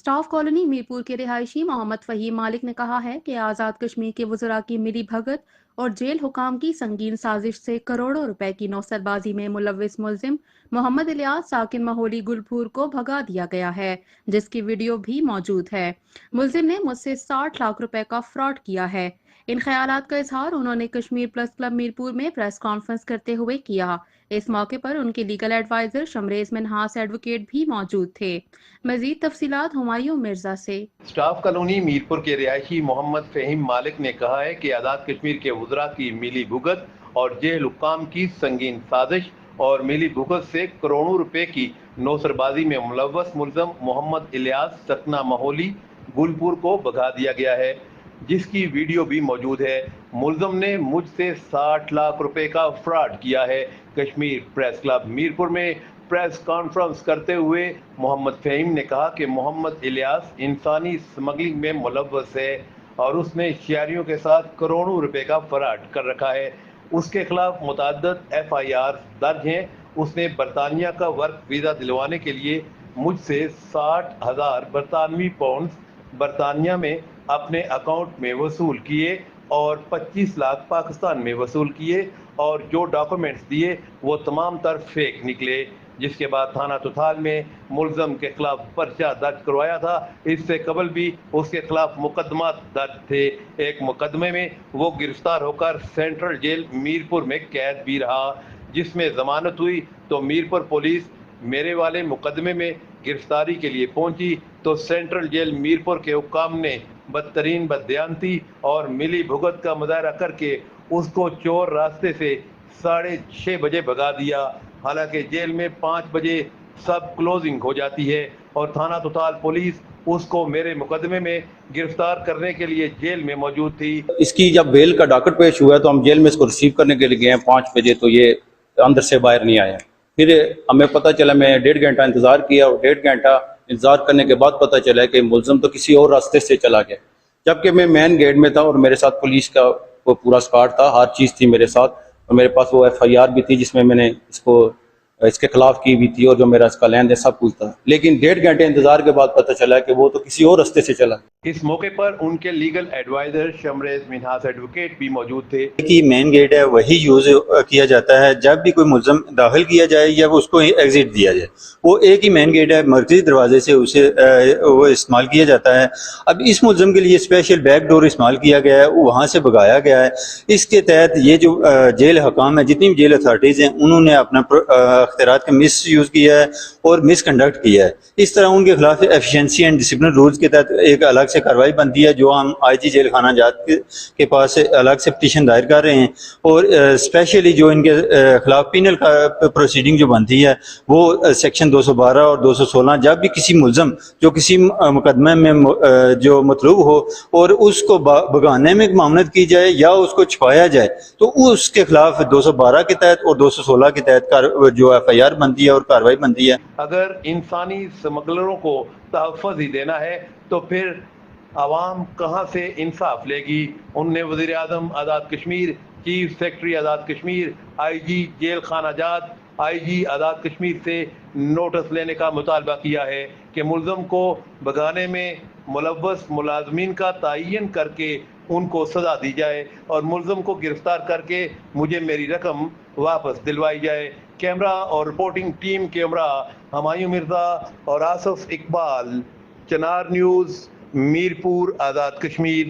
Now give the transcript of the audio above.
Staff colony Mirpur के रिहायशी मोहम्मद फहीम मालिक ने कहा है कि आज़ाद कश्मीर के वज़रा की मिली भगत और जेल हुकाम की संगीन साजिश से करोड़ों रुपए की नौसरबाजी में मुलव्विस मुलजिम मोहम्मद इलियास साकिन महोली गुलपुर को भगा दिया गया है, जिसकी वीडियो भी मौजूद है। मुलजिम ने मुझसे 60 लाख रुपए का फ्रॉड किया है। इन ख्यालात का इजहार उन्होंने कश्मीर प्लस क्लब मीरपुर में प्रेस कॉन्फ्रेंस करते हुए किया। इस मौके पर उनके legal adviser Shamrez Minhas advocate भी मौजूद थे। मजीद तफसीलात हुमायूं मिर्जा से। स्टाफ कॉलोनी मीरपुर के रिहायशी मोहम्मद फहीम मालिक ने कहा है कि आज़ाद कश्मीर के वज़रा की मिली भुगत और जेल हुक्काम की संगीन साजिश और मिली भुगत से करोड़ों रुपए की नौसरबाजी में मुलव्वस मुलज़म मोहम्मद इलियास सकना महोली गुलपुर को भगा दिया गया है, जिसकी वीडियो भी मौजूद है। मुलज़म ने मुझसे 60 लाख रुपए का फ्रॉड किया है। कश्मीर प्रेस क्लब मीरपुर में प्रेस कॉन्फ्रेंस करते हुए मोहम्मद फहीम ने कहा कि मोहम्मद इलियास इंसानी स्मगलिंग में मुलव्वस है और उसने शहरियों के साथ करोड़ों रुपए का फ्रॉड कर रखा है। उसके खिलाफ मुतअद्दिद FIR दर्ज हैं। उसने बरतानिया का वर्क वीज़ा दिलवाने के लिए मुझसे 60,000 बरतानवी पाउंड बरतानिया में अपने अकाउंट में वसूल किए और 25 लाख पाकिस्तान में वसूल किए और जो डॉक्यूमेंट्स दिए वो तमाम तर फेक निकले, जिसके बाद थाना तुथाल में मुलज़म के खिलाफ पर्चा दर्ज करवाया था। इससे कबल भी उसके खिलाफ मुकदमा दर्ज थे। एक मुकदमे में वो गिरफ्तार होकर सेंट्रल जेल मीरपुर में कैद भी रहा, जिसमें जमानत हुई तो मीरपुर पुलिस मेरे वाले मुकदमे में गिरफ्तारी के लिए पहुंची तो सेंट्रल जेल मीरपुर के हुक्काम ने बदतरीन बददियानती और मिली भुगत का मुजाहरा करके उसको चोर रास्ते से 6:30 बजे भगा दिया। हालांकि जेल में 5 बजे सब क्लोजिंग हो जाती है और थाना तुताल पुलिस उसको मेरे मुकदमे में गिरफ्तार करने के लिए जेल में मौजूद थी। इसकी जब बेल का डॉकेट पेश हुआ तो हम जेल में इसको रिसीव करने के लिए गए 5 बजे, तो ये अंदर से बाहर नहीं आया। फिर हमें पता चला, मैं 1.5 घंटा इंतज़ार किया और 1.5 घंटा इंतज़ार करने के बाद पता चला कि मुलज़म तो किसी और रास्ते से चला गया, जबकि मैं मेन गेट में था और मेरे साथ पुलिस का वो पूरा स्क्वाड था, हर चीज़ थी मेरे साथ और मेरे पास वो FIR भी थी जिसमें मैंने इसके खिलाफ की भी थी और जो मेरा इसका लेन देन सब कुछ था। लेकिन 1.5 घंटे इंतजार के बाद पता चला कि वो तो किसी और रास्ते से चला। इस मौके पर उनके legal adviser Shamrez Minhas advocate भी मौजूद थे। कि मेन गेट है वही यूज किया जाता है जब भी कोई मुलज़म दाखिल किया जाए या उसको एग्जिट दिया जाए, वो एक ही मेन गेट है, मरकजी दरवाजे से उसे वो इस्तेमाल किया जाता है। अब इस मुलज़म के लिए स्पेशल बैक डोर इस्तेमाल किया गया है, वहाँ से भगाया गया है। इसके तहत ये जो जेल हकाम है, जितनी भी जेल अथॉरिटीज़ हैं, उन्होंने अपना अख्तियारात का मिस यूज़ किया है और मिसकंडक्ट किया है। इस तरह उनके खिलाफ एफिशिएंसी एंड डिसिप्लिन रूल्स के तहत एक अलग से कार्रवाई बनती है, जो हम IG जेल खाना जात के पास से अलग से पिटीशन दायर कर रहे हैं। और स्पेशली जो इनके खिलाफ पिनल का प्रोसीडिंग जो बनती है वो सेक्शन 212 और 216, जब भी किसी मुलज़म जो किसी मुकदमे में जो मतलूब हो और उसको भगाने में मामलत की जाए या उसको छुपाया जाए तो उसके खिलाफ 212 के तहत और 216 के तहत जो FIR बनती है और कार्रवाई बनती है। अगर इंसानी स्मगलरों को तहफ़्फ़ुज़ ही देना है तो फिर आवाम कहाँ से इंसाफ लेगी। उनने वज़ीर आज़म Azad Kashmir, chief secretary Azad Kashmir, IG jail खाना जात, IG आज़ाद कश्मीर से नोटिस लेने का मुतालबा किया है कि मुलज़म को भगाने में मुलव्वस मुलाज़मीन का तयन करके उनको सज़ा दी जाए और मुलज़म को गिरफ्तार करके मुझे मेरी रकम वापस दिलवाई जाए। कैमरा और रिपोर्टिंग टीम के हमरा हुमायूं मिर्जा और आसिफ इकबाल, चनार न्यूज़, मीरपुर, आज़ाद कश्मीर।